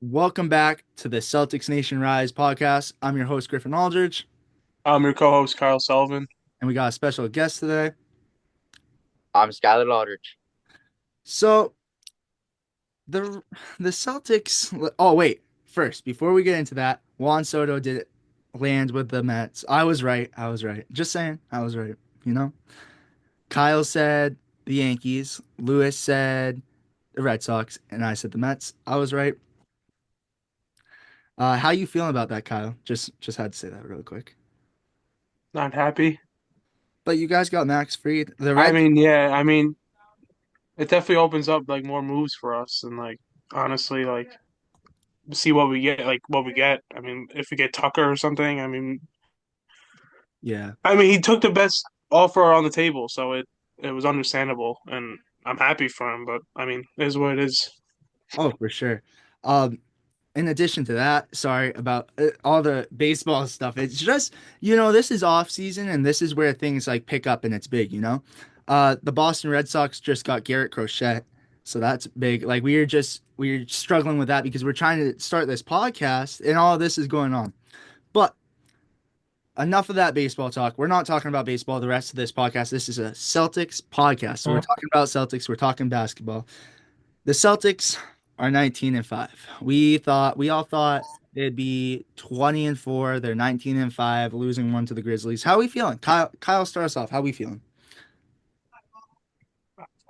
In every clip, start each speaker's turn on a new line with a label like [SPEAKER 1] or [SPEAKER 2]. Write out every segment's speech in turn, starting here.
[SPEAKER 1] Welcome back to the Celtics Nation Rise podcast. I'm your host, Griffin Aldridge,
[SPEAKER 2] I'm your co-host Kyle Sullivan.
[SPEAKER 1] and we got a special guest today.
[SPEAKER 3] I'm Skylar Aldridge.
[SPEAKER 1] So the the Celtics. Oh wait, first before we get into that, Juan Soto did land with the Mets. I was right. I was right. Just saying, I was right. You know, Kyle said the Yankees. Lewis said the Red Sox, and I said the Mets. I was right. How you feeling about that, Kyle? Just had to say that really quick.
[SPEAKER 2] Not happy.
[SPEAKER 1] But you guys got Max Fried. The
[SPEAKER 2] I
[SPEAKER 1] Red.
[SPEAKER 2] mean, yeah, I mean, it definitely opens up like more moves for us and like honestly, like see what we get, like what we get. I mean, if we get Tucker or something,
[SPEAKER 1] Yeah.
[SPEAKER 2] he took the best offer on the table, so it was understandable, and I'm happy for him. But I mean, it is what it is.
[SPEAKER 1] Oh, for sure. Um, in addition to that, sorry about all the baseball stuff. It's just, this is off season and this is where things like pick up and it's big. The Boston Red Sox just got Garrett Crochet. So that's big. Like we're struggling with that because we're trying to start this podcast and all of this is going on. But enough of that baseball talk. We're not talking about baseball the rest of this podcast. This is a Celtics podcast. So we're talking about Celtics, we're talking basketball. The Celtics are 19-5. We all thought it'd be 20-4. They're 19-5, losing one to the Grizzlies. How are we feeling? Kyle, start us off. How are we feeling?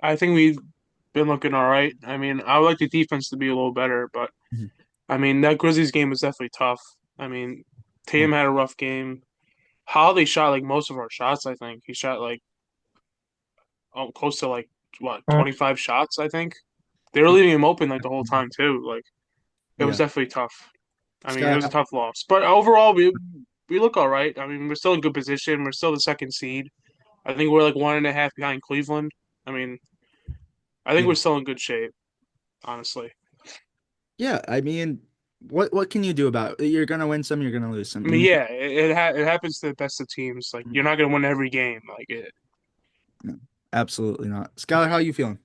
[SPEAKER 2] I think we've been looking all right. I mean, I would like the defense to be a little better, but
[SPEAKER 1] Mhm.
[SPEAKER 2] I mean, that Grizzlies game was definitely tough. I mean,
[SPEAKER 1] Oh,
[SPEAKER 2] Tatum had a rough game. Holiday shot like most of our shots, I think. He shot like close to like what 25 shots, I think. They were leaving him open like the whole time too. Like it was
[SPEAKER 1] yeah.
[SPEAKER 2] definitely tough. I mean, it was a
[SPEAKER 1] Scott,
[SPEAKER 2] tough loss. But overall we look all right. I mean, we're still in good position. We're still the second seed. I think we're like 1.5 behind Cleveland. I mean, I think
[SPEAKER 1] yeah.
[SPEAKER 2] we're still in good shape, honestly.
[SPEAKER 1] Yeah, I mean, what can you do about it? You're gonna win some, you're gonna lose some.
[SPEAKER 2] I mean, yeah, it happens to the best of teams. Like you're not gonna win every game. Like it.
[SPEAKER 1] No, absolutely not. Skylar, how are you feeling?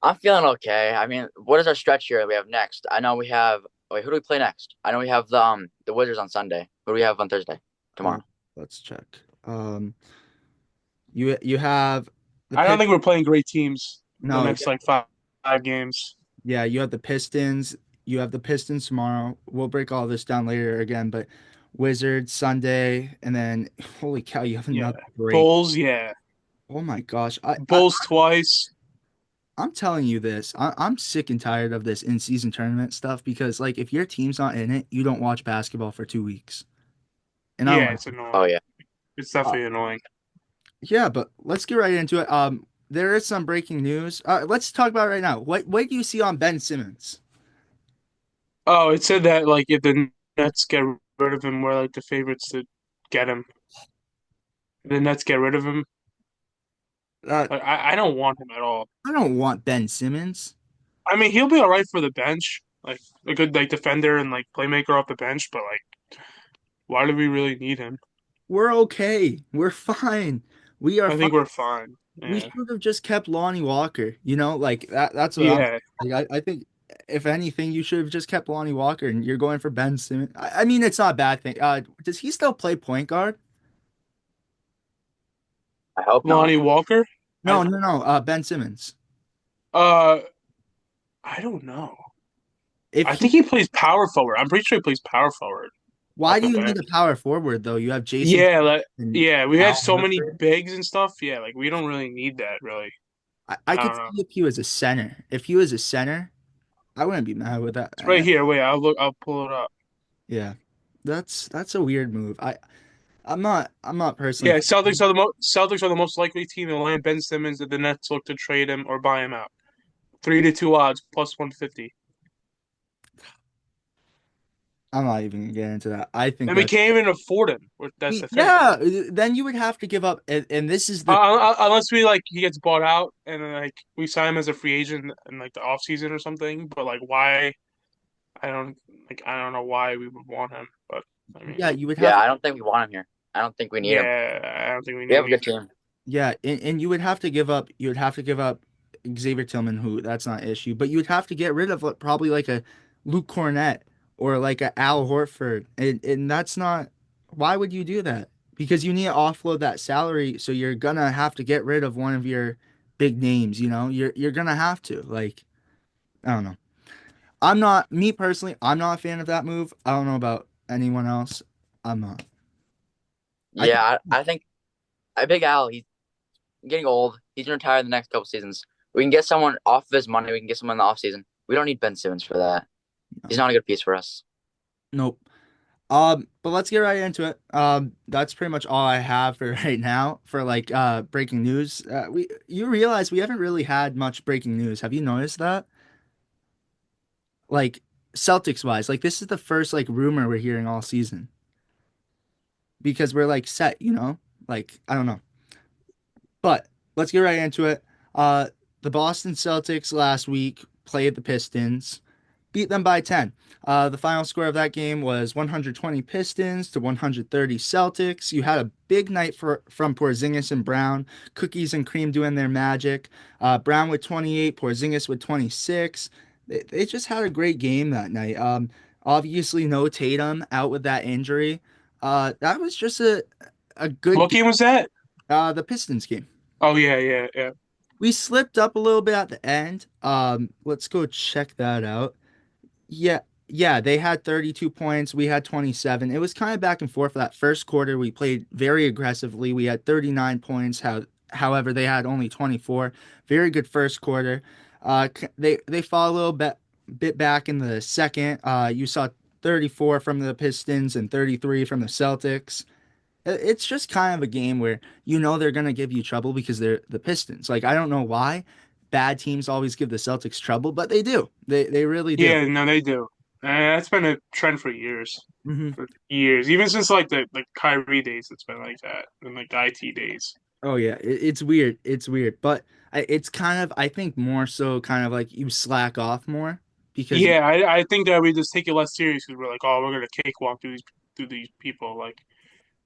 [SPEAKER 3] I'm feeling okay. I mean, what is our stretch here that we have next? I know we have. Wait, who do we play next? I know we have the Wizards on Sunday. Who do we have on Thursday?
[SPEAKER 1] Uh,
[SPEAKER 3] Tomorrow.
[SPEAKER 1] let's check. You have the
[SPEAKER 2] I don't
[SPEAKER 1] Pist.
[SPEAKER 2] think we're playing great teams the
[SPEAKER 1] No,
[SPEAKER 2] next like five games.
[SPEAKER 1] yeah, you have the Pistons. You have the Pistons tomorrow. We'll break all this down later again, but Wizards Sunday, and then holy cow, you have
[SPEAKER 2] Yeah,
[SPEAKER 1] another break.
[SPEAKER 2] Bulls. Yeah,
[SPEAKER 1] Oh my gosh, I
[SPEAKER 2] Bulls twice.
[SPEAKER 1] I'm telling you this. I'm sick and tired of this in-season tournament stuff because like if your team's not in it, you don't watch basketball for 2 weeks. And I don't
[SPEAKER 2] Yeah,
[SPEAKER 1] like
[SPEAKER 2] it's
[SPEAKER 1] it.
[SPEAKER 3] Oh
[SPEAKER 2] annoying.
[SPEAKER 3] yeah.
[SPEAKER 2] It's
[SPEAKER 1] Uh,
[SPEAKER 2] definitely annoying.
[SPEAKER 1] yeah, but let's get right into it. There is some breaking news. Let's talk about it right now. What do you see on Ben Simmons?
[SPEAKER 2] Oh, it said that like if the Nets get rid of him, we're like the favorites to get him. The Nets get rid of him.
[SPEAKER 1] Uh,
[SPEAKER 2] Like I don't want him at all.
[SPEAKER 1] I don't want Ben Simmons.
[SPEAKER 2] I mean, he'll be all right for the bench, like a good like defender and like playmaker off the bench. But like, why do we really need him?
[SPEAKER 1] We're okay. We're fine. We are
[SPEAKER 2] I
[SPEAKER 1] fine.
[SPEAKER 2] think we're fine.
[SPEAKER 1] We
[SPEAKER 2] Yeah,
[SPEAKER 1] should have just kept Lonnie Walker. Like that's what I'm
[SPEAKER 2] yeah.
[SPEAKER 1] like. I think if anything, you should have just kept Lonnie Walker and you're going for Ben Simmons. I mean, it's not a bad thing. Does he still play point guard?
[SPEAKER 3] I hope not.
[SPEAKER 2] Lonnie Walker. I
[SPEAKER 1] No, no, no. Ben Simmons.
[SPEAKER 2] uh I don't know.
[SPEAKER 1] If
[SPEAKER 2] I
[SPEAKER 1] he,
[SPEAKER 2] think he plays power forward. I'm pretty sure he plays power forward
[SPEAKER 1] why
[SPEAKER 2] off
[SPEAKER 1] do
[SPEAKER 2] the
[SPEAKER 1] you need
[SPEAKER 2] bench.
[SPEAKER 1] a power forward though? You have Jason
[SPEAKER 2] Yeah, like
[SPEAKER 1] and
[SPEAKER 2] yeah, we have
[SPEAKER 1] Al
[SPEAKER 2] so many
[SPEAKER 1] Horford.
[SPEAKER 2] bigs and stuff. Yeah, like we don't really need that really.
[SPEAKER 1] I
[SPEAKER 2] I
[SPEAKER 1] could
[SPEAKER 2] don't know.
[SPEAKER 1] see if he was a center. If he was a center, I wouldn't be mad with that.
[SPEAKER 2] It's right here. Wait, I'll pull it up.
[SPEAKER 1] Yeah, that's a weird move. I'm not personally.
[SPEAKER 2] Yeah, Celtics are the most likely team to land Ben Simmons if the Nets look to trade him or buy him out. 3-2 odds plus 150.
[SPEAKER 1] I'm not even gonna get into that. I think
[SPEAKER 2] And we
[SPEAKER 1] that
[SPEAKER 2] can't even afford him. That's the thing.
[SPEAKER 1] yeah, then you would have to give up, and this is the
[SPEAKER 2] Unless we like he gets bought out and then, like we sign him as a free agent in like the off season or something. But like why? I don't know why we would want him. But I mean,
[SPEAKER 1] yeah, you would
[SPEAKER 3] Yeah,
[SPEAKER 1] have
[SPEAKER 3] I don't think we want him here. I don't think we need him.
[SPEAKER 2] yeah, I don't think we
[SPEAKER 3] We
[SPEAKER 2] need
[SPEAKER 3] have
[SPEAKER 2] him
[SPEAKER 3] a good
[SPEAKER 2] either.
[SPEAKER 3] team.
[SPEAKER 1] yeah, and you would have to give up. You would have to give up. Xavier Tillman, who that's not an issue, but you'd have to get rid of probably like a Luke Cornett or like a Al Horford, and that's not. Why would you do that? Because you need to offload that salary, so you're gonna have to get rid of one of your big names. You know, you're gonna have to. Like, I don't know. I'm not me personally. I'm not a fan of that move. I don't know about anyone else. I'm not. I think.
[SPEAKER 3] Yeah, I think Big Al, he's getting old. He's gonna retire in the next couple seasons. We can get someone off of his money. We can get someone in the off season. We don't need Ben Simmons for that. He's not a good piece for us.
[SPEAKER 1] Nope. But let's get right into it. That's pretty much all I have for right now for like breaking news. We you realize we haven't really had much breaking news. Have you noticed that? Like Celtics wise, like this is the first like rumor we're hearing all season because we're like set, you know? Like I don't know. But let's get right into it. Uh, the Boston Celtics last week played the Pistons, beat them by 10. The final score of that game was 120 Pistons to 130 Celtics. You had a big night from Porzingis and Brown, cookies and cream doing their magic. Brown with 28, Porzingis with 26. They just had a great game that night. Obviously, no Tatum out with that injury. That was just a good
[SPEAKER 2] What
[SPEAKER 1] game.
[SPEAKER 2] game was that?
[SPEAKER 1] The Pistons game.
[SPEAKER 2] Oh yeah, yeah, yeah.
[SPEAKER 1] We slipped up a little bit at the end. Let's go check that out. Yeah, yeah, they had 32 points. We had 27. It was kind of back and forth for that first quarter. We played very aggressively. We had 39 points. However, they had only 24. Very good first quarter. They fought a little bit back in the second. You saw 34 from the Pistons and 33 from the Celtics. It's just kind of a game where you know they're going to give you trouble because they're the Pistons. Like I don't know why bad teams always give the Celtics trouble, but they do. They really do.
[SPEAKER 2] Yeah, no, they do. That's been a trend for years.
[SPEAKER 1] Hmm.
[SPEAKER 2] For years. Even since like the Kyrie days, it's been like that. And like the IT days.
[SPEAKER 1] Oh yeah, it's weird. It's weird, but it's kind of I think more so kind of like you slack off more because
[SPEAKER 2] Yeah, I think that we just take it less serious because we're like, oh, we're gonna cakewalk through these people. Like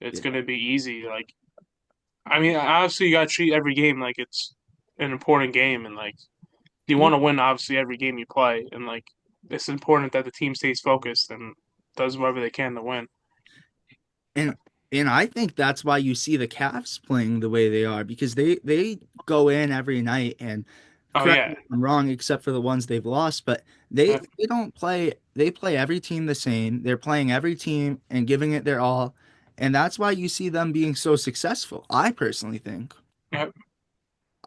[SPEAKER 2] it's
[SPEAKER 1] yeah.
[SPEAKER 2] gonna be easy. Like I mean, obviously you gotta treat every game like it's an important game, and like you want to win obviously every game you play, and like it's important that the team stays focused and does whatever they can to win.
[SPEAKER 1] And and I think that's why you see the Cavs playing the way they are because they go in every night and
[SPEAKER 2] Oh
[SPEAKER 1] correct me
[SPEAKER 2] yeah,
[SPEAKER 1] if I'm wrong, except for the ones they've lost, but
[SPEAKER 2] yeah,
[SPEAKER 1] they don't play they play every team the same. They're playing every team and giving it their all. And that's why you see them being so successful, I personally think.
[SPEAKER 2] yeah.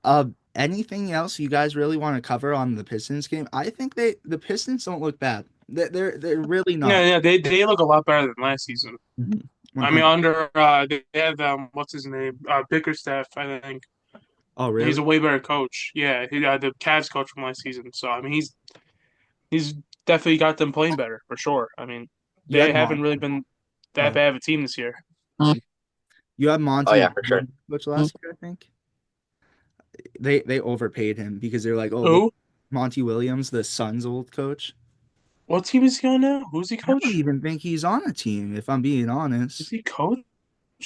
[SPEAKER 1] Uh Anything else you guys really want to cover on the Pistons game? I think the Pistons don't look bad. They're really
[SPEAKER 2] Yeah,
[SPEAKER 1] not.
[SPEAKER 2] yeah, they look a lot better than last season.
[SPEAKER 1] Mhm.
[SPEAKER 2] I mean,
[SPEAKER 1] 100.
[SPEAKER 2] under they have what's his name, Bickerstaff. I think
[SPEAKER 1] Oh,
[SPEAKER 2] he's
[SPEAKER 1] really?
[SPEAKER 2] a way better coach. Yeah, the Cavs coach from last season. So I mean, he's definitely got them playing better for sure. I mean,
[SPEAKER 1] You
[SPEAKER 2] they
[SPEAKER 1] had
[SPEAKER 2] haven't
[SPEAKER 1] Mon
[SPEAKER 2] really been that
[SPEAKER 1] oh,
[SPEAKER 2] bad of a team this year.
[SPEAKER 1] you had
[SPEAKER 3] Oh
[SPEAKER 1] Monty
[SPEAKER 3] yeah, for sure.
[SPEAKER 1] Williams last year, I think. They overpaid him because they're like, oh, they
[SPEAKER 2] Who?
[SPEAKER 1] Monty Williams, the Suns' old coach.
[SPEAKER 2] What team is he on now? Who's he
[SPEAKER 1] I don't
[SPEAKER 2] coach?
[SPEAKER 1] even think he's on a team, if I'm being
[SPEAKER 2] Is
[SPEAKER 1] honest.
[SPEAKER 2] he coach?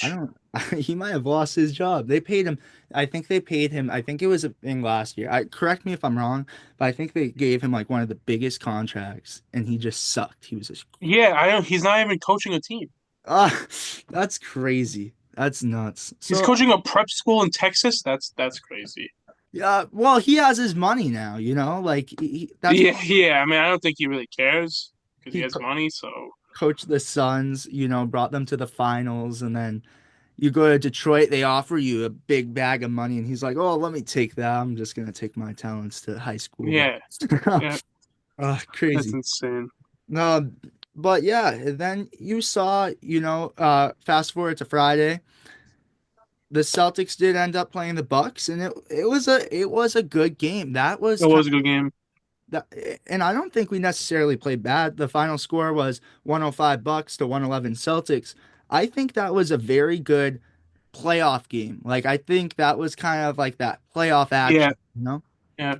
[SPEAKER 1] I don't. He might have lost his job. They paid him. I think they paid him. I think it was a thing last year. Correct me if I'm wrong, but I think they gave him like one of the biggest contracts, and he just sucked. He was just
[SPEAKER 2] Yeah, I don't. He's not even coaching a team.
[SPEAKER 1] ah, that's crazy. That's nuts.
[SPEAKER 2] He's
[SPEAKER 1] So
[SPEAKER 2] coaching a prep school in Texas. That's crazy.
[SPEAKER 1] yeah, well, he has his money now. Like that's
[SPEAKER 2] Yeah, yeah. I mean, I don't think he really cares because he
[SPEAKER 1] he
[SPEAKER 2] has money. So
[SPEAKER 1] coached the Suns. Brought them to the finals, and then you go to Detroit, they offer you a big bag of money, and he's like, "Oh, let me take that. I'm just gonna take my talents to high school."
[SPEAKER 2] yeah, yeah. That's
[SPEAKER 1] Crazy.
[SPEAKER 2] insane.
[SPEAKER 1] No, but yeah, then you saw, fast forward to Friday, the Celtics did end up playing the Bucks, and it was a good game. That was
[SPEAKER 2] It
[SPEAKER 1] kind
[SPEAKER 2] was a good game.
[SPEAKER 1] that, and I don't think we necessarily played bad. The final score was 105 Bucks to 111 Celtics. I think that was a very good playoff game. Like I think that was kind of like that playoff
[SPEAKER 2] Yeah,
[SPEAKER 1] action, you know?
[SPEAKER 2] yeah,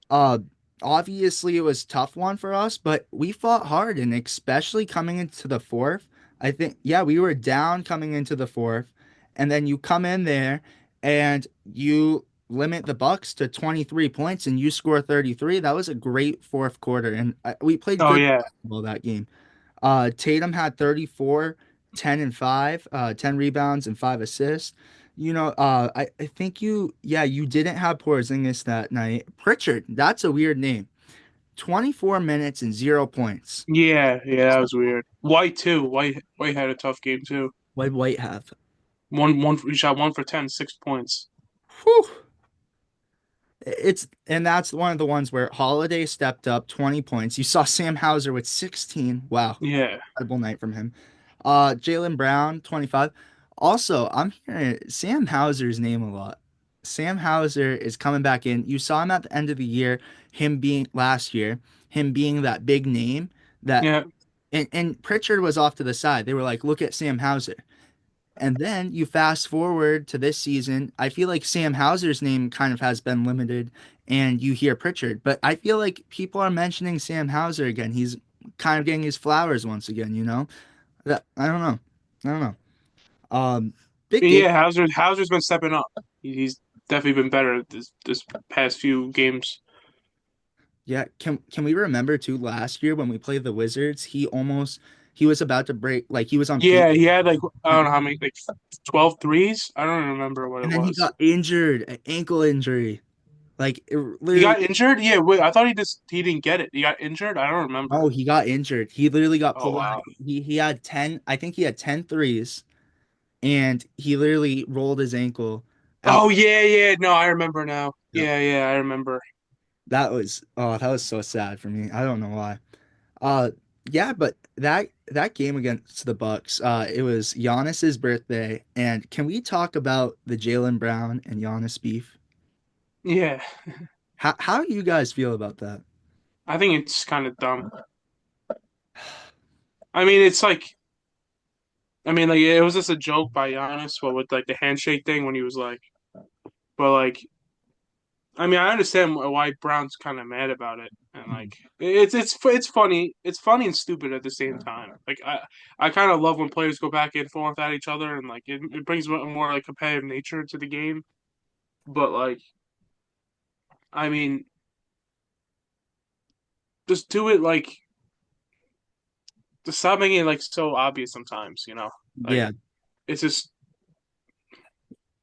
[SPEAKER 1] Uh Obviously it was a tough one for us, but we fought hard and especially coming into the fourth. I think yeah, we were down coming into the fourth, and then you come in there and you limit the Bucks to 23 points and you score 33. That was a great fourth quarter, and we played
[SPEAKER 2] Oh
[SPEAKER 1] good
[SPEAKER 2] yeah,
[SPEAKER 1] basketball that game. Tatum had 34, 10 and 5, 10 rebounds and 5 assists. I think you didn't have Porzingis that night. Pritchard, that's a weird name. 24 minutes and 0 points.
[SPEAKER 2] yeah, that was weird. White too. White had a tough game too.
[SPEAKER 1] What did White have?
[SPEAKER 2] He shot 1 for 10, 6 points.
[SPEAKER 1] Whew. And that's one of the ones where Holiday stepped up 20 points. You saw Sam Hauser with 16. Wow,
[SPEAKER 2] Yeah,
[SPEAKER 1] incredible night from him. Jaylen Brown, 25. Also, I'm hearing Sam Hauser's name a lot. Sam Hauser is coming back in. You saw him at the end of the year, him being last year, him being that big name that
[SPEAKER 2] yeah,
[SPEAKER 1] and Pritchard was off to the side. They were like, look at Sam Hauser. And then you fast forward to this season. I feel like Sam Hauser's name kind of has been limited, and you hear Pritchard. But I feel like people are mentioning Sam Hauser again. He's kind of getting his flowers once again, you know? I don't know. I don't know. Big game.
[SPEAKER 2] yeah. Hauser's been stepping up. He's definitely been better this past few games.
[SPEAKER 1] Yeah, can we remember too last year when we played the Wizards, he was about to break like he was on peak
[SPEAKER 2] Yeah, he had like I don't know how many, like 12 threes. I don't remember what
[SPEAKER 1] and
[SPEAKER 2] it
[SPEAKER 1] then he
[SPEAKER 2] was.
[SPEAKER 1] got injured, an ankle injury. Like it
[SPEAKER 2] He
[SPEAKER 1] literally
[SPEAKER 2] got injured? Yeah, wait, I thought he didn't get it. He got injured? I don't remember.
[SPEAKER 1] Oh, he got injured. He literally got
[SPEAKER 2] Oh
[SPEAKER 1] pulled out.
[SPEAKER 2] wow.
[SPEAKER 1] He had 10, I think he had 10 threes, and he literally rolled his ankle out.
[SPEAKER 2] Oh yeah. No, I remember now.
[SPEAKER 1] Yep.
[SPEAKER 2] Yeah, I remember.
[SPEAKER 1] That was so sad for me. I don't know why. Uh yeah, but that game against the Bucks, it was Giannis's birthday, and can we talk about the Jaylen Brown and Giannis beef?
[SPEAKER 2] Yeah.
[SPEAKER 1] How do you guys feel about that?
[SPEAKER 2] I think it's kind of dumb. I mean, it's like like it was just a joke by Giannis, what with like the handshake thing when he was like, but like I mean, I understand why Brown's kind of mad about it, and like it's funny, it's funny and stupid at the same time. Like I kind of love when players go back and forth at each other, and like it brings a more like competitive nature to the game. But like, I mean, just do it like just stop making it like so obvious sometimes. Like
[SPEAKER 1] Yeah,
[SPEAKER 2] it's just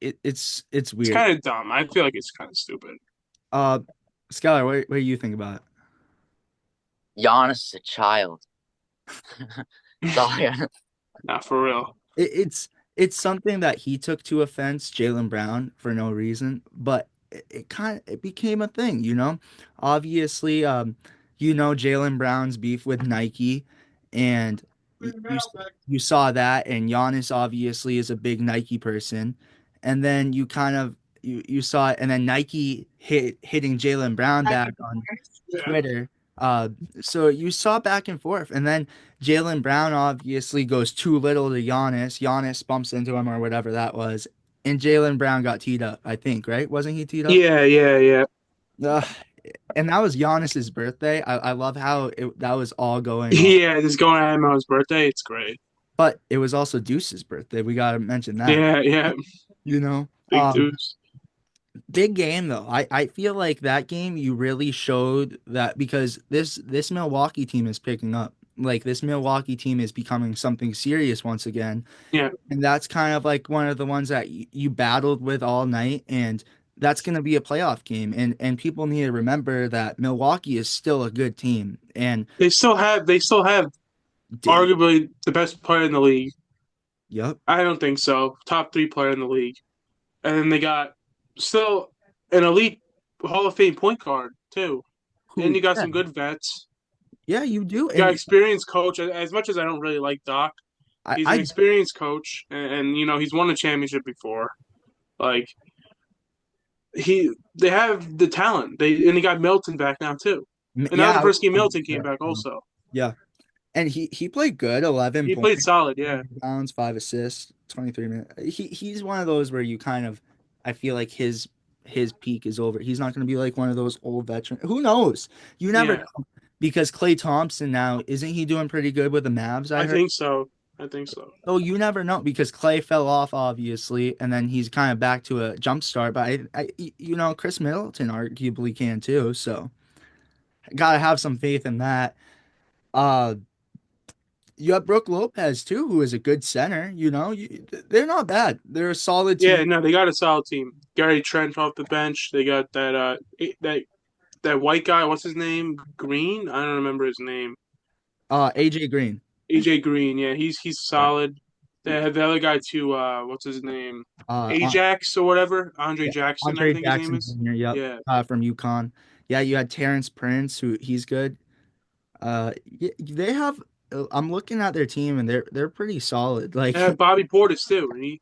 [SPEAKER 1] it's
[SPEAKER 2] it's
[SPEAKER 1] weird.
[SPEAKER 2] kind of dumb. I feel like it's kind of stupid.
[SPEAKER 1] Uh Skylar, what do you think about it?
[SPEAKER 3] Giannis is a child. That's all I got.
[SPEAKER 2] Not for real.
[SPEAKER 1] It's something that he took to offense, Jaylen Brown, for no reason, but it became a thing, you know? Obviously, Jaylen Brown's beef with Nike, and you saw that, and Giannis obviously is a big Nike person, and then you saw it, and then Nike hitting Jaylen Brown back on
[SPEAKER 2] Yeah.
[SPEAKER 1] Twitter. Uh, so you saw back and forth, and then Jaylen Brown obviously goes too little to Giannis. Giannis bumps into him or whatever that was, and Jaylen Brown got teed up. I think, right? Wasn't he teed up?
[SPEAKER 2] Yeah.
[SPEAKER 1] Ugh. And that was Giannis's birthday. I love how that was all going on,
[SPEAKER 2] Yeah, just going at him on his birthday, it's great.
[SPEAKER 1] but it was also Deuce's birthday. We got to mention that,
[SPEAKER 2] Yeah.
[SPEAKER 1] you know.
[SPEAKER 2] Big dudes.
[SPEAKER 1] Big game though. I feel like that game you really showed that because this Milwaukee team is picking up. Like this Milwaukee team is becoming something serious once again.
[SPEAKER 2] Yeah.
[SPEAKER 1] And that's kind of like one of the ones that you battled with all night, and that's going to be a playoff game. And people need to remember that Milwaukee is still a good team. And
[SPEAKER 2] They still have
[SPEAKER 1] Dame,
[SPEAKER 2] arguably the best player in the league.
[SPEAKER 1] yep.
[SPEAKER 2] I don't think so. Top three player in the league. And then they got still an elite Hall of Fame point guard too. And
[SPEAKER 1] Who?
[SPEAKER 2] you got
[SPEAKER 1] Yeah,
[SPEAKER 2] some good vets.
[SPEAKER 1] yeah, you do.
[SPEAKER 2] You got
[SPEAKER 1] And
[SPEAKER 2] experienced coach. As much as I don't really like Doc, he's an
[SPEAKER 1] I
[SPEAKER 2] experienced coach, and he's won a championship before. Like they have the talent. They got Milton back now too, and now
[SPEAKER 1] yeah,
[SPEAKER 2] the first game Milton came back
[SPEAKER 1] yeah,
[SPEAKER 2] also.
[SPEAKER 1] yeah. And he played good, 11
[SPEAKER 2] He played
[SPEAKER 1] points.
[SPEAKER 2] solid. Yeah,
[SPEAKER 1] Rebounds, 5 assists, 23 minutes. He's one of those where you kind of I feel like his peak is over. He's not going to be like one of those old veterans. Who knows? You never
[SPEAKER 2] yeah.
[SPEAKER 1] know because Klay Thompson now isn't he doing pretty good with the Mavs? I
[SPEAKER 2] I
[SPEAKER 1] heard.
[SPEAKER 2] think so. I think so.
[SPEAKER 1] Oh, you never know because Clay fell off obviously, and then he's kind of back to a jump start. But Chris Middleton arguably can too. So gotta have some faith in that. Uh, you have Brooke Lopez too, who is a good center. They're not bad. They're a solid
[SPEAKER 2] Yeah,
[SPEAKER 1] team.
[SPEAKER 2] no, they got a solid team. Gary Trent off the bench. They got that white guy. What's his name? Green. I don't remember his name.
[SPEAKER 1] AJ Green.
[SPEAKER 2] AJ Green. Yeah, he's
[SPEAKER 1] Yeah.
[SPEAKER 2] solid. They have the other guy too. What's his name?
[SPEAKER 1] Uh, uh,
[SPEAKER 2] Ajax or whatever. Andre
[SPEAKER 1] yeah,
[SPEAKER 2] Jackson, I
[SPEAKER 1] Andre
[SPEAKER 2] think his name
[SPEAKER 1] Jackson
[SPEAKER 2] is.
[SPEAKER 1] Jr. Yep,
[SPEAKER 2] Yeah.
[SPEAKER 1] from UConn. Yeah, you had Terrence Prince, who he's good. They have. I'm looking at their team, and they're pretty solid.
[SPEAKER 2] They
[SPEAKER 1] Like,
[SPEAKER 2] have Bobby Portis too, and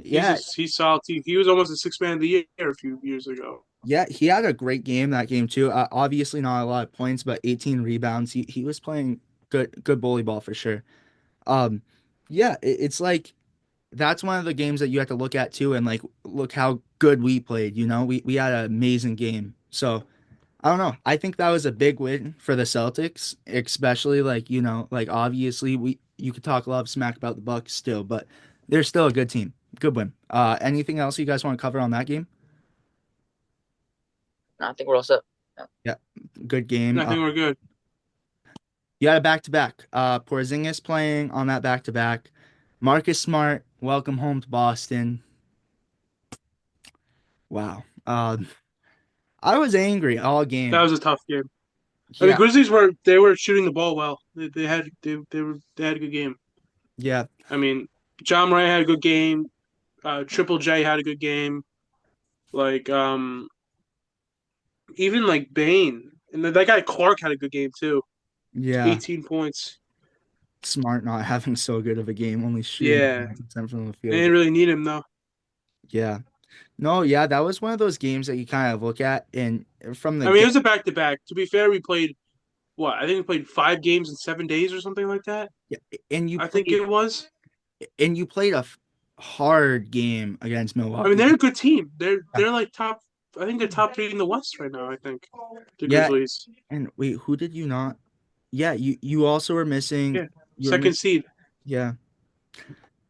[SPEAKER 1] yeah,
[SPEAKER 2] he's solid too. He was almost a six man of the year a few years ago.
[SPEAKER 1] yeah, he had a great game that game too. Obviously, not a lot of points, but 18 rebounds. He was playing good bully ball for sure. Um, yeah, it's like that's one of the games that you have to look at too, and like look how good we played. We had an amazing game. So I don't know. I think that was a big win for the Celtics, especially like obviously you could talk a lot of smack about the Bucks still, but they're still a good team. Good win. Anything else you guys want to cover on that game?
[SPEAKER 3] I think we're all set. Yeah.
[SPEAKER 1] Yeah, good game.
[SPEAKER 2] And I think we're good.
[SPEAKER 1] You had a back to back. Porzingis playing on that back to back. Marcus Smart, welcome home to Boston. Wow. I was angry all
[SPEAKER 2] That
[SPEAKER 1] game.
[SPEAKER 2] was a tough game. And the
[SPEAKER 1] Yeah,
[SPEAKER 2] Grizzlies were shooting the ball well. They had a good game.
[SPEAKER 1] yeah,
[SPEAKER 2] I mean, John Moran had a good game. Triple J had a good game. Like even like Bane and that guy Clark had a good game too.
[SPEAKER 1] yeah.
[SPEAKER 2] 18 points.
[SPEAKER 1] Smart not having so good of a game, only shooting
[SPEAKER 2] Yeah,
[SPEAKER 1] 9% from the
[SPEAKER 2] they
[SPEAKER 1] field.
[SPEAKER 2] didn't really need him though.
[SPEAKER 1] Yeah. No, yeah, that was one of those games that you kind of look at and from the
[SPEAKER 2] I mean, it
[SPEAKER 1] get,
[SPEAKER 2] was a back to back. To be fair, we played what? I think we played 5 games in 7 days or something like that.
[SPEAKER 1] yeah, and you
[SPEAKER 2] I think
[SPEAKER 1] played
[SPEAKER 2] it was.
[SPEAKER 1] hard game against
[SPEAKER 2] I mean,
[SPEAKER 1] Milwaukee.
[SPEAKER 2] they're a good team. They're
[SPEAKER 1] Yeah.
[SPEAKER 2] they're like top. I think they're top three in the West right now. I think the
[SPEAKER 1] Yeah,
[SPEAKER 2] Grizzlies.
[SPEAKER 1] and wait, who did you not? Yeah, you also were missing
[SPEAKER 2] Yeah,
[SPEAKER 1] you were
[SPEAKER 2] second
[SPEAKER 1] missing
[SPEAKER 2] seed.
[SPEAKER 1] yeah.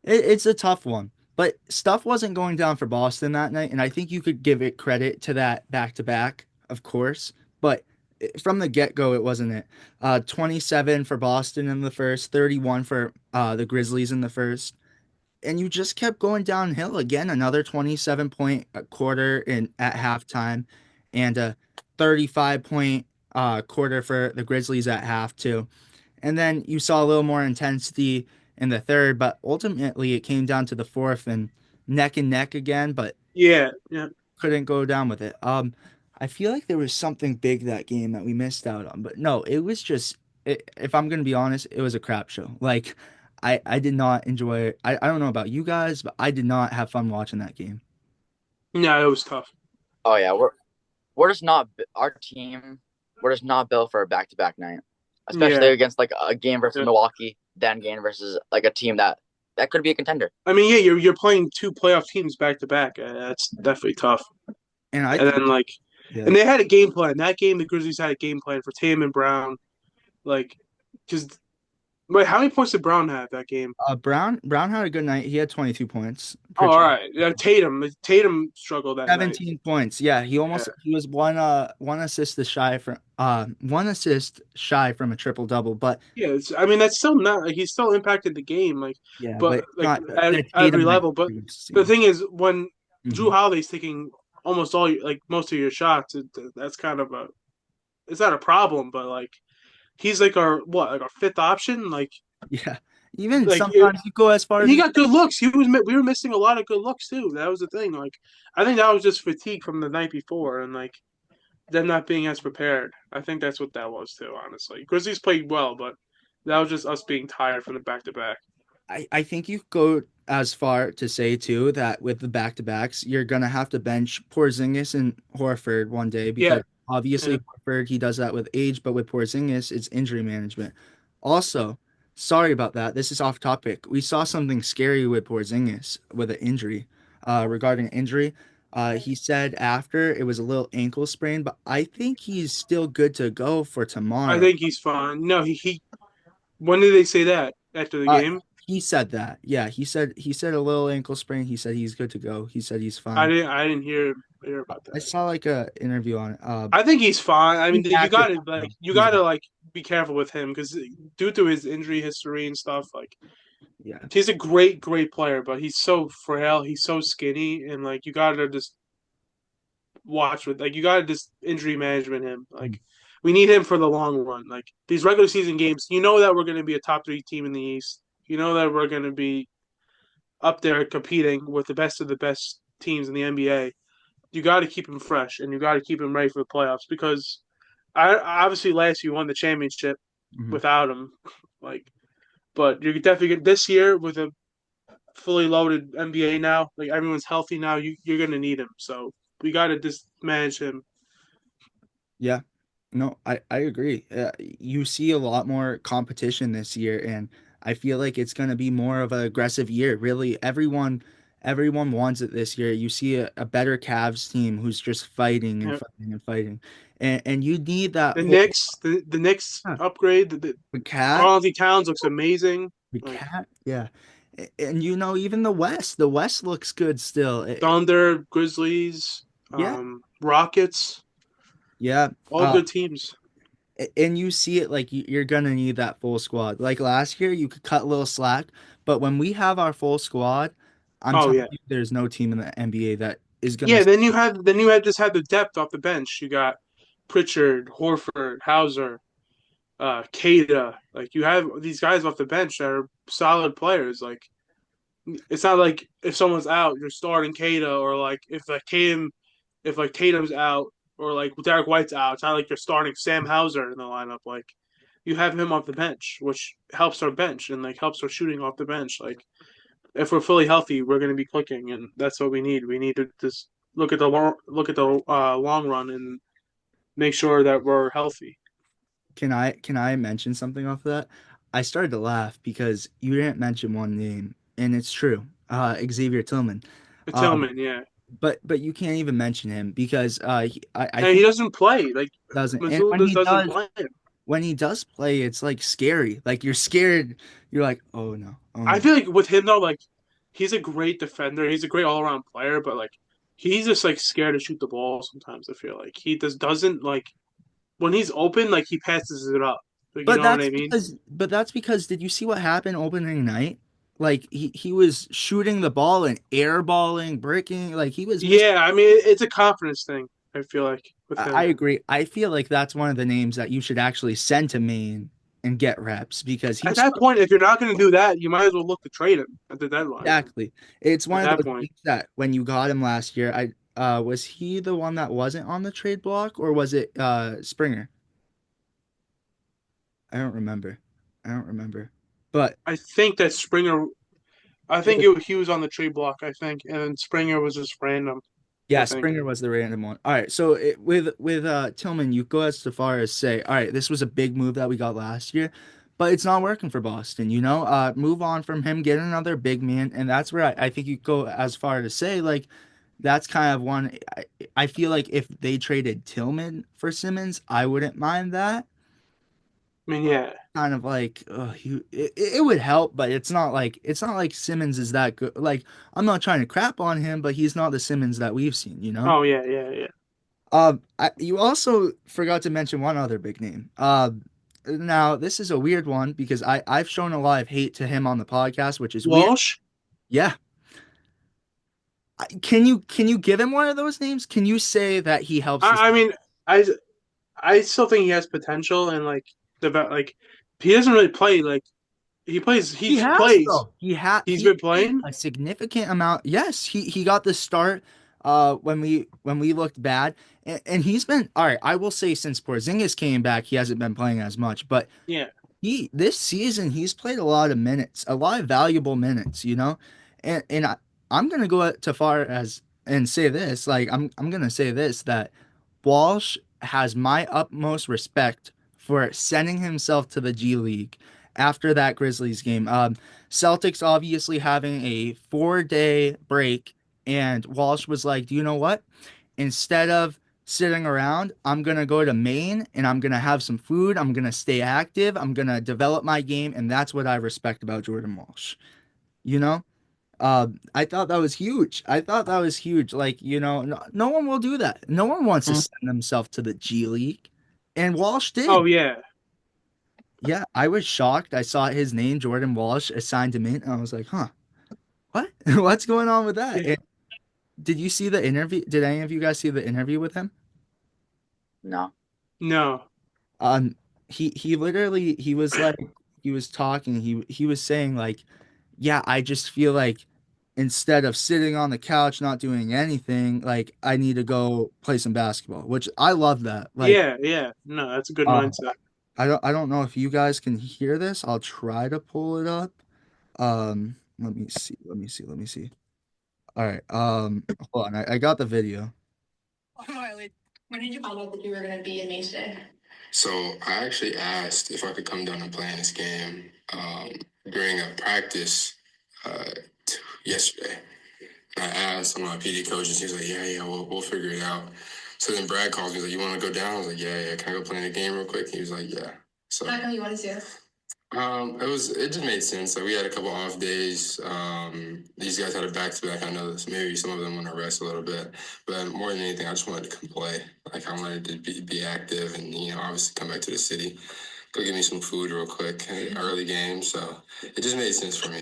[SPEAKER 1] It's a tough one. But stuff wasn't going down for Boston that night, and I think you could give it credit to that back to back, of course. But from the get go, it wasn't it. 27 for Boston in the first, 31 for the Grizzlies in the first, and you just kept going downhill again. Another 27-point quarter in at halftime, and a 35-point quarter for the Grizzlies at half too. And then you saw a little more intensity in the third, but ultimately it came down to the fourth and neck again, but
[SPEAKER 2] Yeah, yeah.
[SPEAKER 1] couldn't go down with it. I feel like there was something big that game that we missed out on, but no, it was just, if I'm gonna be honest, it was a crap show. Like, I did not enjoy it. I don't know about you guys, but I did not have fun watching that game.
[SPEAKER 2] No, it was tough.
[SPEAKER 3] Oh yeah, we're just not our team. We're just not built for a back to back night, especially
[SPEAKER 2] Yeah,
[SPEAKER 3] against like a game versus
[SPEAKER 2] yeah.
[SPEAKER 3] Milwaukee, then game versus like a team that could be a contender.
[SPEAKER 2] I mean, yeah, you're playing two playoff teams back to back. That's definitely tough.
[SPEAKER 1] And I
[SPEAKER 2] And
[SPEAKER 1] think,
[SPEAKER 2] then like,
[SPEAKER 1] yeah,
[SPEAKER 2] and they had a game plan. That game, the Grizzlies had a game plan for Tatum and Brown. Like, because wait, how many points did Brown have that game?
[SPEAKER 1] Brown had a good night. He had 22 points.
[SPEAKER 2] Oh, all
[SPEAKER 1] Pritchard
[SPEAKER 2] right. Tatum struggled that night.
[SPEAKER 1] 17 points. Yeah,
[SPEAKER 2] Yeah,
[SPEAKER 1] he was one assist shy from a triple double, but
[SPEAKER 2] yeah. I mean, that's still not. Like, he's still impacted the game. Like,
[SPEAKER 1] yeah, but
[SPEAKER 2] but
[SPEAKER 1] it's
[SPEAKER 2] like
[SPEAKER 1] not
[SPEAKER 2] at
[SPEAKER 1] the
[SPEAKER 2] every
[SPEAKER 1] Tatum night
[SPEAKER 2] level. But
[SPEAKER 1] we used to
[SPEAKER 2] the
[SPEAKER 1] see.
[SPEAKER 2] thing is, when Drew
[SPEAKER 1] Hmm.
[SPEAKER 2] Holiday's taking almost all your, like most of your shots, that's kind of a. It's not a problem, but like he's like our what, like our fifth option.
[SPEAKER 1] Yeah, even
[SPEAKER 2] Like it,
[SPEAKER 1] sometimes you go as far
[SPEAKER 2] and
[SPEAKER 1] as
[SPEAKER 2] he got good looks. We were missing a lot of good looks too. That was the thing. Like I think that was just fatigue from the night before, and like them not being as prepared. I think that's what that was too. Honestly, Grizzlies played well, but that was just us being tired from the back to back.
[SPEAKER 1] I think you go as far to say too that with the back to backs, you're gonna have to bench Porzingis and Horford one day
[SPEAKER 2] Yeah,
[SPEAKER 1] because obviously
[SPEAKER 2] yeah.
[SPEAKER 1] Horford he does that with age, but with Porzingis it's injury management. Also, sorry about that. This is off topic. We saw something scary with Porzingis with an injury. Regarding injury, he said after it was a little ankle sprain, but I think he's still good to go for
[SPEAKER 2] I
[SPEAKER 1] tomorrow.
[SPEAKER 2] think he's fine. No, he. When did they say that after the
[SPEAKER 1] Uh,
[SPEAKER 2] game?
[SPEAKER 1] he said that. Yeah, he said a little ankle sprain. He said he's good to go. He said he's fine.
[SPEAKER 2] I didn't hear about
[SPEAKER 1] I
[SPEAKER 2] that.
[SPEAKER 1] saw like a interview on it.
[SPEAKER 2] I think he's fine. I mean,
[SPEAKER 1] He's active now.
[SPEAKER 2] you
[SPEAKER 1] He's
[SPEAKER 2] gotta like be careful with him because due to his injury history and stuff, like
[SPEAKER 1] yeah.
[SPEAKER 2] he's a great player, but he's so frail. He's so skinny, and like you gotta just watch with like you gotta just injury management him.
[SPEAKER 1] Mm.
[SPEAKER 2] Like we need him for the long run. Like these regular season games, you know that we're gonna be a top three team in the East. You know that we're gonna be up there competing with the best of the best teams in the NBA. You got to keep him fresh and you got to keep him ready for the playoffs because I obviously last year you won the championship
[SPEAKER 1] Mhm.
[SPEAKER 2] without him, like. But you're definitely this year with a fully loaded NBA now, like everyone's healthy now. You're gonna need him, so we got to just manage him.
[SPEAKER 1] Yeah. No, I agree. You see a lot more competition this year, and I feel like it's going to be more of an aggressive year. Really, everyone wants it this year. You see a better Cavs team who's just fighting and
[SPEAKER 2] Yeah.
[SPEAKER 1] fighting and fighting, and you need that
[SPEAKER 2] The
[SPEAKER 1] whole
[SPEAKER 2] Knicks, the Knicks
[SPEAKER 1] yeah,
[SPEAKER 2] upgrade. The
[SPEAKER 1] the cat,
[SPEAKER 2] Carl Anthony Towns looks amazing.
[SPEAKER 1] the
[SPEAKER 2] Like
[SPEAKER 1] cat, yeah. And even the West looks good still.
[SPEAKER 2] Thunder, Grizzlies,
[SPEAKER 1] Yeah,
[SPEAKER 2] Rockets,
[SPEAKER 1] yeah.
[SPEAKER 2] all good teams.
[SPEAKER 1] And you see it like you're gonna need that full squad. Like last year, you could cut a little slack, but when we have our full squad, I'm
[SPEAKER 2] Oh
[SPEAKER 1] telling
[SPEAKER 2] yeah.
[SPEAKER 1] you, there's no team in the NBA that is gonna.
[SPEAKER 2] Yeah, then you had just had the depth off the bench. You got Pritchard, Horford, Hauser, Kada. Like you have these guys off the bench that are solid players. Like it's not like if someone's out, you're starting Kada, or like if like Tatum's out, or like Derek White's out. It's not like you're starting Sam Hauser in the lineup. Like you have him off the bench, which helps our bench and like helps our shooting off the bench. Like if we're fully healthy, we're going to be clicking, and that's what we need. We need to just look at the long run and make sure that we're healthy.
[SPEAKER 1] Can I mention something off of that? I started to laugh because you didn't mention one name, and it's true. Xavier Tillman. Um,
[SPEAKER 2] Tillman, yeah,
[SPEAKER 1] but you can't even mention him because I
[SPEAKER 2] and he
[SPEAKER 1] think
[SPEAKER 2] doesn't play. Like
[SPEAKER 1] he doesn't. And
[SPEAKER 2] Missoula just doesn't play him.
[SPEAKER 1] when he does play, it's like scary. Like you're scared. You're like, oh no, oh
[SPEAKER 2] I
[SPEAKER 1] no.
[SPEAKER 2] feel like with him though, like he's a great defender. He's a great all around player, but like he's just like scared to shoot the ball sometimes. I feel like he just doesn't like when he's open, like he passes it up. Like, you
[SPEAKER 1] But
[SPEAKER 2] know what
[SPEAKER 1] that's
[SPEAKER 2] I mean?
[SPEAKER 1] because but that's because did you see what happened opening night? Like he was shooting the ball and airballing, breaking, like he was missing.
[SPEAKER 2] Yeah, I mean it's a confidence thing. I feel like with
[SPEAKER 1] I
[SPEAKER 2] him.
[SPEAKER 1] agree. I feel like that's one of the names that you should actually send to Maine and get reps because he
[SPEAKER 2] At
[SPEAKER 1] was
[SPEAKER 2] that point, if you're not going to do that, you might as well look to trade him at the deadline.
[SPEAKER 1] exactly. It's
[SPEAKER 2] At
[SPEAKER 1] one of
[SPEAKER 2] that
[SPEAKER 1] those
[SPEAKER 2] point,
[SPEAKER 1] names that when you got him last year, I was he the one that wasn't on the trade block or was it Springer? I don't remember. I don't remember. But
[SPEAKER 2] I think that Springer. I
[SPEAKER 1] it
[SPEAKER 2] think
[SPEAKER 1] was
[SPEAKER 2] he was on the trade block. I think, and then Springer was just random. I
[SPEAKER 1] yeah,
[SPEAKER 2] think.
[SPEAKER 1] Springer was the random one. All right, so with Tillman, you go as far as say, all right, this was a big move that we got last year, but it's not working for Boston. Move on from him, get another big man, and that's where I think you go as far to say like that's kind of one. I feel like if they traded Tillman for Simmons, I wouldn't mind that.
[SPEAKER 2] I mean, yeah.
[SPEAKER 1] Kind of like it would help, but it's not like Simmons is that good. Like I'm not trying to crap on him, but he's not the Simmons that we've seen, you know?
[SPEAKER 2] Oh yeah, yeah, yeah.
[SPEAKER 1] You also forgot to mention one other big name. Now this is a weird one because I've shown a lot of hate to him on the podcast, which is weird.
[SPEAKER 2] Walsh.
[SPEAKER 1] Yeah. Can you give him one of those names? Can you say that he helps this?
[SPEAKER 2] I mean, I I still think he has potential and like like he doesn't really play like he
[SPEAKER 1] He has
[SPEAKER 2] plays.
[SPEAKER 1] though. He
[SPEAKER 2] He's been
[SPEAKER 1] played
[SPEAKER 2] playing.
[SPEAKER 1] a significant amount. Yes, he got the start when we looked bad. And he's been all right. I will say since Porzingis came back, he hasn't been playing as much, but
[SPEAKER 2] Yeah.
[SPEAKER 1] he this season he's played a lot of minutes, a lot of valuable minutes, you know? I'm gonna go to far as and say this, like I'm gonna say this that Walsh has my utmost respect for sending himself to the G League after that Grizzlies game. Celtics obviously having a 4-day break, and Walsh was like, "Do you know what? Instead of sitting around. I'm gonna go to Maine and I'm gonna have some food. I'm gonna stay active. I'm gonna develop my game, and that's what I respect about Jordan Walsh. You know? I thought that was huge. I thought that was huge. Like, no one will do that. No one wants to
[SPEAKER 3] Mm.
[SPEAKER 1] send themselves to the G League. And Walsh
[SPEAKER 2] Oh
[SPEAKER 1] did.
[SPEAKER 2] yeah,
[SPEAKER 1] Yeah, I was shocked. I saw his name, Jordan Walsh, assigned to Mint, and I was like, huh, what? What's going on with that?
[SPEAKER 2] yeah.
[SPEAKER 1] And did you see the interview? Did any of you guys see the interview with him?
[SPEAKER 3] No.
[SPEAKER 2] No.
[SPEAKER 1] Um, he literally he was talking, he was saying like, yeah, I just feel like instead of sitting on the couch not doing anything, like I need to go play some basketball, which I love that. Like,
[SPEAKER 2] Yeah, yeah. No, that's a good
[SPEAKER 1] uh,
[SPEAKER 2] mindset.
[SPEAKER 1] I don't know if you guys can hear this. I'll try to pull it up. Let me see. Let me see. Let me see. All right. Hold on. I got the video. When did you find out that you were going to be in Maine today? So I actually asked if I could come down and play in this game during a practice uh, yesterday. I asked one of my PD coaches. He was like, "Yeah, yeah, we'll figure it out." So then Brad calls me. He's like, "You want to go down?" I was like, "Yeah, yeah. Can I go play in the game real quick?" He was like, "Yeah." So I know you wanted to. It just made sense. Like we had a couple off days. These guys had a back to back. I know this. Maybe some of them want to rest a little bit, but more than anything, I just wanted to come play. Like I wanted to be active, and obviously come back to the city, go get me some food real quick, early game. So it just made sense for me.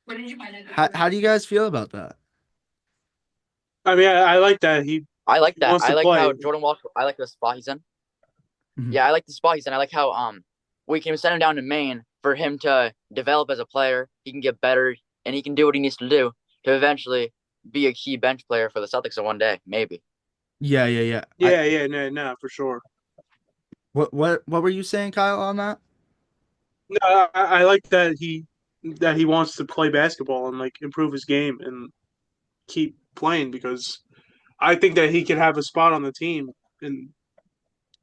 [SPEAKER 1] What did you find out? How do you guys feel about that?
[SPEAKER 2] I mean, I like that
[SPEAKER 3] I like
[SPEAKER 2] he
[SPEAKER 3] that.
[SPEAKER 2] wants
[SPEAKER 3] I
[SPEAKER 2] to
[SPEAKER 3] like how
[SPEAKER 2] play.
[SPEAKER 3] Jordan Walsh. I like the spot he's in.
[SPEAKER 1] Mhm.
[SPEAKER 3] Yeah, I like the spot he's in. I like how we can send him down to Maine for him to develop as a player. He can get better and he can do what he needs to do to eventually be a key bench player for the Celtics in one day, maybe.
[SPEAKER 1] Yeah, yeah, yeah.
[SPEAKER 2] Yeah, yeah, no, no, for sure.
[SPEAKER 1] What were you saying, Kyle, on that?
[SPEAKER 2] No, I like that he wants to play basketball and like improve his game and keep playing because I think that he could have a spot on the team in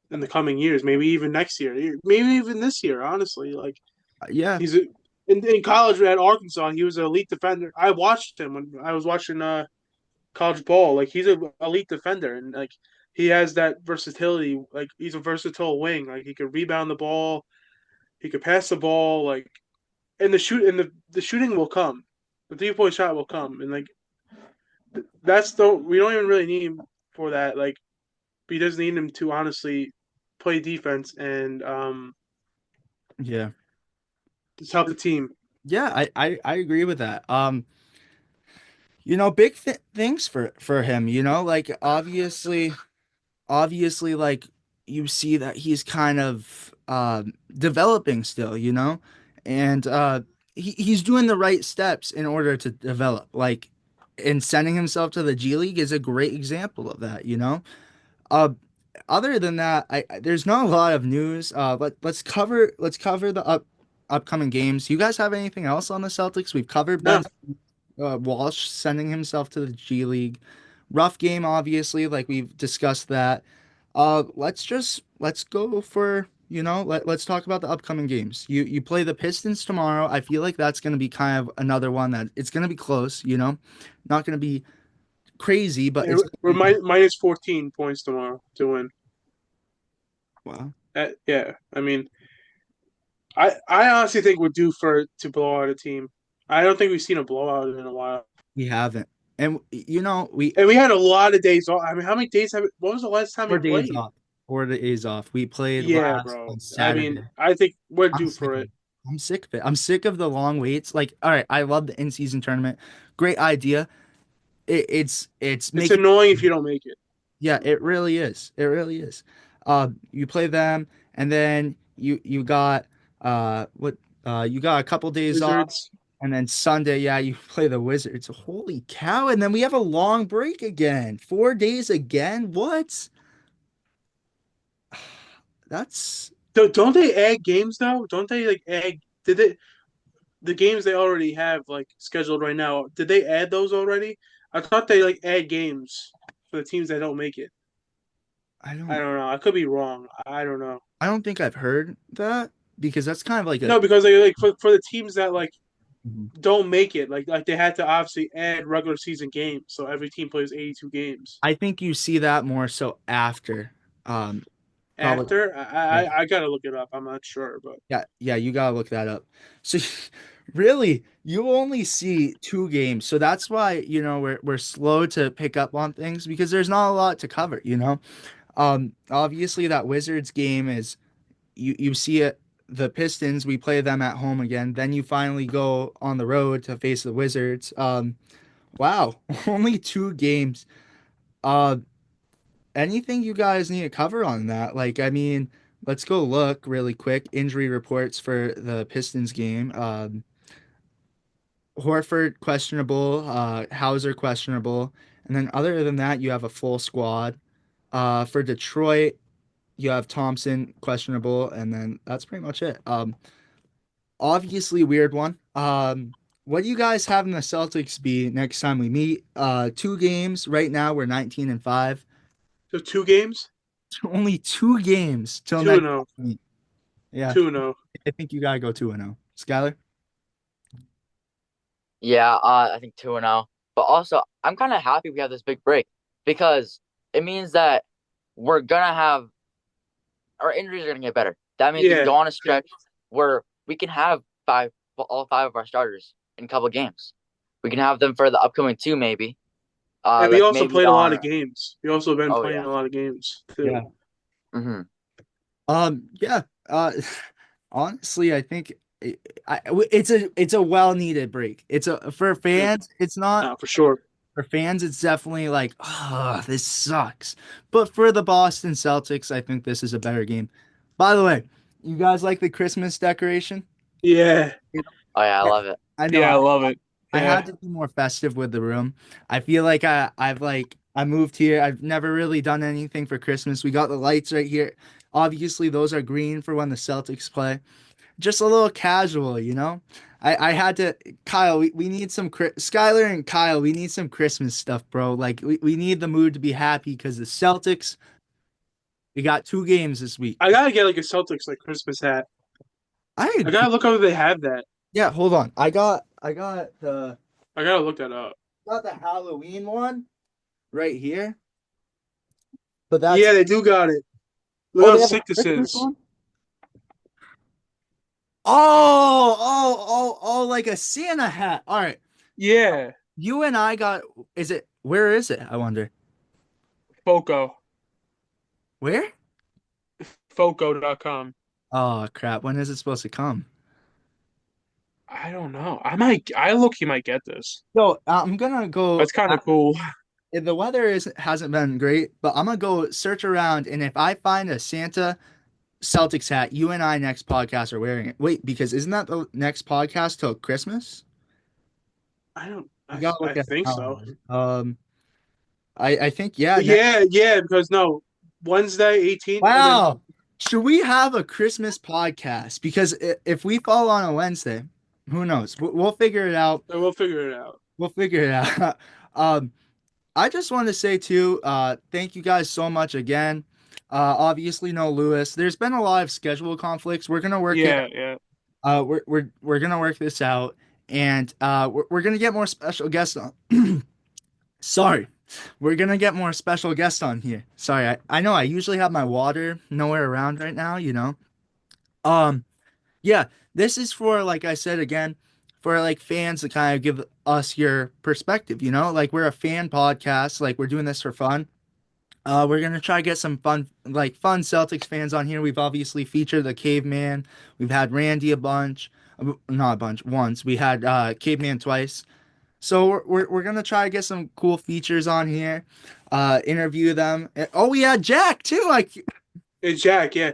[SPEAKER 2] in the coming years, maybe even next year, maybe even this year. Honestly, like
[SPEAKER 1] Yeah,
[SPEAKER 2] he's in college at Arkansas. He was an elite defender. I watched him when I was watching college ball. Like he's an elite defender, and like he has that versatility. Like he's a versatile wing. Like he could rebound the ball, he could pass the ball. Like and the shooting will come. The 3-point shot will come, and like that's the we don't even really need him for that. Like he doesn't need him to honestly play defense and
[SPEAKER 1] yeah,
[SPEAKER 2] just help the team.
[SPEAKER 1] yeah. I agree with that. Big things for him. Like obviously, like you see that he's kind of developing still. And he's doing the right steps in order to develop. Like, and sending himself to the G League is a great example of that. Uh, Other than that, there's not a lot of news. Let's cover the upcoming games. You guys have anything else on the Celtics? We've covered
[SPEAKER 2] No,
[SPEAKER 1] Ben Walsh sending himself to the G League. Rough game, obviously, like we've discussed that. Let's go for let's talk about the upcoming games. You play the Pistons tomorrow. I feel like that's going to be kind of another one that it's going to be close. Not going to be crazy, but it's
[SPEAKER 2] we're
[SPEAKER 1] gonna be
[SPEAKER 2] minus 14 points tomorrow to win.
[SPEAKER 1] wow.
[SPEAKER 2] Yeah, I mean, I honestly think we're due for to blow out a team. I don't think we've seen a blowout in a while.
[SPEAKER 1] We haven't. And we
[SPEAKER 2] And we had a lot of days off. I mean, how many days have? What was the last time we
[SPEAKER 1] 4 days
[SPEAKER 2] played?
[SPEAKER 1] off. 4 days off. We played
[SPEAKER 2] Yeah,
[SPEAKER 1] last
[SPEAKER 2] bro.
[SPEAKER 1] on
[SPEAKER 2] I mean,
[SPEAKER 1] Saturday.
[SPEAKER 2] I think we're
[SPEAKER 1] I'm
[SPEAKER 2] due
[SPEAKER 1] sick
[SPEAKER 2] for
[SPEAKER 1] of
[SPEAKER 2] it.
[SPEAKER 1] it. I'm sick of it. I'm sick of the long waits. Like, all right, I love the in-season tournament. Great idea. It's
[SPEAKER 2] It's
[SPEAKER 1] making
[SPEAKER 2] annoying if you don't make it.
[SPEAKER 1] yeah, it really is. It really is. You play them, and then you got what you got a couple days off,
[SPEAKER 2] Wizards.
[SPEAKER 1] and then Sunday, yeah, you play the Wizards. Holy cow! And then we have a long break again. 4 days again. What? That's
[SPEAKER 2] Don't they add games though? Don't they like add? Did they the games they already have like scheduled right now? Did they add those already? I thought they like add games for the teams that don't make it.
[SPEAKER 1] I
[SPEAKER 2] I
[SPEAKER 1] don't
[SPEAKER 2] don't know. I could be wrong. I don't know.
[SPEAKER 1] I don't think I've heard that because that's kind of like a
[SPEAKER 2] No, because like for the teams that like
[SPEAKER 1] Mhm.
[SPEAKER 2] don't make it. Like they had to obviously add regular season games, so every team plays 82 games.
[SPEAKER 1] I think you see that more so after, um, probably.
[SPEAKER 2] After
[SPEAKER 1] Yeah,
[SPEAKER 2] I gotta look it up. I'm not sure, but
[SPEAKER 1] yeah, you gotta look that up. So, really, you only see two games, so that's why we're slow to pick up on things because there's not a lot to cover. Obviously that Wizards game is you see it. The Pistons, we play them at home again. Then you finally go on the road to face the Wizards. Wow, only two games. Uh, Anything you guys need to cover on that? Like, I mean, let's go look really quick. Injury reports for the Pistons game. Horford questionable, Hauser questionable, and then other than that, you have a full squad. For Detroit, you have Thompson questionable, and then that's pretty much it. Obviously weird one. What do you guys have in the Celtics be next time we meet? Two games. Right now we're 19-5.
[SPEAKER 2] so 2 games,
[SPEAKER 1] Only two games till
[SPEAKER 2] 2
[SPEAKER 1] next
[SPEAKER 2] and 0,
[SPEAKER 1] time we meet. Yeah,
[SPEAKER 2] 2 and 0.
[SPEAKER 1] I think you gotta go 2-0. Skylar?
[SPEAKER 3] Yeah, I think 2-0. But also, I'm kind of happy we have this big break because it means that we're gonna have our injuries are gonna get better. That means we can
[SPEAKER 2] Yeah,
[SPEAKER 3] go on a stretch where we can have all five of our starters in a couple games. We can have them for the upcoming two, maybe.
[SPEAKER 2] and we
[SPEAKER 3] Like
[SPEAKER 2] also
[SPEAKER 3] maybe
[SPEAKER 2] played a lot
[SPEAKER 3] on.
[SPEAKER 2] of games. We also been
[SPEAKER 3] Oh
[SPEAKER 2] playing
[SPEAKER 3] yeah.
[SPEAKER 2] a lot of games too.
[SPEAKER 1] Yeah.
[SPEAKER 3] Hmm.
[SPEAKER 1] Yeah. Honestly, I think it's a well-needed break. It's a for
[SPEAKER 2] Yeah,
[SPEAKER 1] fans, it's not.
[SPEAKER 2] for sure.
[SPEAKER 1] For fans, it's definitely like, oh, this sucks. But for the Boston Celtics, I think this is a better game. By the way, you guys like the Christmas decoration?
[SPEAKER 2] Yeah,
[SPEAKER 3] Oh yeah, I
[SPEAKER 1] Yeah.
[SPEAKER 3] love it.
[SPEAKER 1] I know
[SPEAKER 2] yeah, I love it.
[SPEAKER 1] I had
[SPEAKER 2] Yeah,
[SPEAKER 1] to be more festive with the room. I feel like I moved here. I've never really done anything for Christmas. We got the lights right here. Obviously, those are green for when the Celtics play. Just a little casual, you know? I had to Kyle, we need some Skylar and Kyle, we need some Christmas stuff, bro. Like we need the mood to be happy because the Celtics, we got two games this week.
[SPEAKER 2] I gotta get like a Celtics like Christmas hat.
[SPEAKER 1] I
[SPEAKER 2] I
[SPEAKER 1] agree.
[SPEAKER 2] gotta look up if they have that.
[SPEAKER 1] Yeah, hold on.
[SPEAKER 2] I gotta look that up.
[SPEAKER 1] Got the Halloween one right here. But that's
[SPEAKER 2] Yeah, they do got it. Look
[SPEAKER 1] Oh,
[SPEAKER 2] how
[SPEAKER 1] they have a
[SPEAKER 2] sick this
[SPEAKER 1] Christmas
[SPEAKER 2] is.
[SPEAKER 1] one? Oh, like a Santa hat. All right.
[SPEAKER 2] Yeah,
[SPEAKER 1] You and I got, where is it? I wonder.
[SPEAKER 2] Foco,
[SPEAKER 1] Where?
[SPEAKER 2] Foco.com.
[SPEAKER 1] Oh, crap. When is it supposed to come?
[SPEAKER 2] I don't know. I look, he might get this.
[SPEAKER 1] So I'm gonna go.
[SPEAKER 2] That's kind of cool.
[SPEAKER 1] The weather is hasn't been great, but I'm gonna go search around, and if I find a Santa Celtics hat, you and I next podcast are wearing it. Wait, because isn't that the next podcast till Christmas?
[SPEAKER 2] I don't.
[SPEAKER 1] You gotta
[SPEAKER 2] I
[SPEAKER 1] look at the
[SPEAKER 2] think so.
[SPEAKER 1] calendar. I think yeah.
[SPEAKER 2] Yeah, yeah. Because no, Wednesday 18th, and then
[SPEAKER 1] Wow. Should we have a Christmas podcast? Because if we fall on a Wednesday, who knows? We'll figure it out.
[SPEAKER 2] we'll figure it out.
[SPEAKER 1] We'll figure it out. Um, I just want to say too, thank you guys so much again. Obviously, no Lewis. There's been a lot of schedule conflicts. We're gonna work it.
[SPEAKER 2] Yeah, yeah.
[SPEAKER 1] We're gonna work this out, and we're gonna get more special guests on. Sorry, we're gonna get more special guests on here. Sorry, I know I usually have my water nowhere around right now. Um, yeah, this is for like I said again, for like fans to kind of give us your perspective. Like we're a fan podcast. Like we're doing this for fun. We're gonna try to get some fun Celtics fans on here. We've obviously featured the Caveman. We've had Randy a bunch, not a bunch. Once we had Caveman twice. So we're gonna try to get some cool features on here, interview them. Oh, we had Jack too.
[SPEAKER 2] It's Jack. Yeah,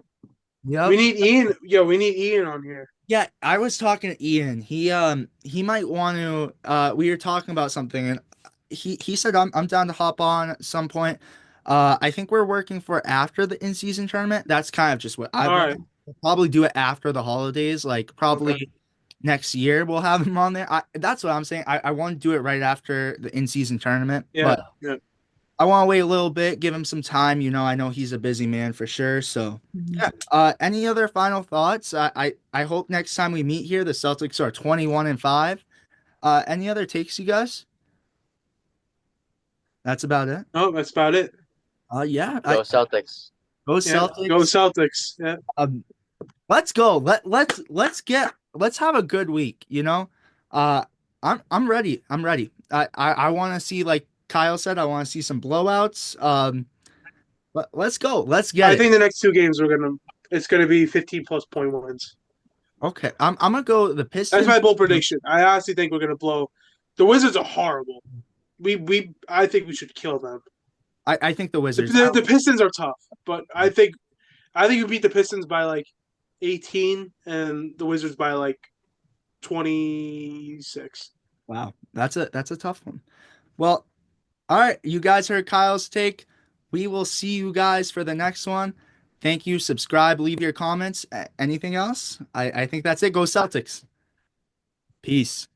[SPEAKER 2] we
[SPEAKER 1] Yep.
[SPEAKER 2] need Ian. Yeah, we need Ian on here.
[SPEAKER 1] Yeah, I was talking to Ian. He might want to. We were talking about something, and he said I'm down to hop on at some point. I think we're working for after the in-season tournament. That's kind of just what I
[SPEAKER 2] All right.
[SPEAKER 1] want. We'll probably do it after the holidays, like
[SPEAKER 2] Okay.
[SPEAKER 1] probably next year we'll have him on there. That's what I'm saying. I want to do it right after the in-season tournament,
[SPEAKER 2] Yeah.
[SPEAKER 1] but
[SPEAKER 2] Yeah.
[SPEAKER 1] I want to wait a little bit, give him some time. I know he's a busy man for sure. So,
[SPEAKER 2] Mhm.
[SPEAKER 1] yeah. Any other final thoughts? I hope next time we meet here, the Celtics are 21-5. Any other takes, you guys? That's about it.
[SPEAKER 2] Oh, that's about it.
[SPEAKER 1] Yeah.
[SPEAKER 3] Go Celtics.
[SPEAKER 1] Go
[SPEAKER 2] Yeah, go
[SPEAKER 1] Celtics.
[SPEAKER 2] Celtics. Yeah.
[SPEAKER 1] Um, let's go. Let's have a good week. Uh, I'm ready. I'm ready. I want to see, like Kyle said, I want to see some blowouts. Let's go. Let's get
[SPEAKER 2] I
[SPEAKER 1] it.
[SPEAKER 2] think the next two games it's gonna be 15 plus point wins.
[SPEAKER 1] Okay. I'm gonna go the
[SPEAKER 2] That's
[SPEAKER 1] Pistons.
[SPEAKER 2] my bold prediction. I honestly think we're gonna blow. The Wizards are horrible. I think we should kill them.
[SPEAKER 1] I think the
[SPEAKER 2] The,
[SPEAKER 1] Wizards.
[SPEAKER 2] the, the Pistons are tough, but I think we beat the Pistons by like 18 and the Wizards by like 26.
[SPEAKER 1] Wow, that's a tough one. Well, all right, you guys heard Kyle's take. We will see you guys for the next one. Thank you. Subscribe, leave your comments. Anything else? I think that's it. Go Celtics. Peace.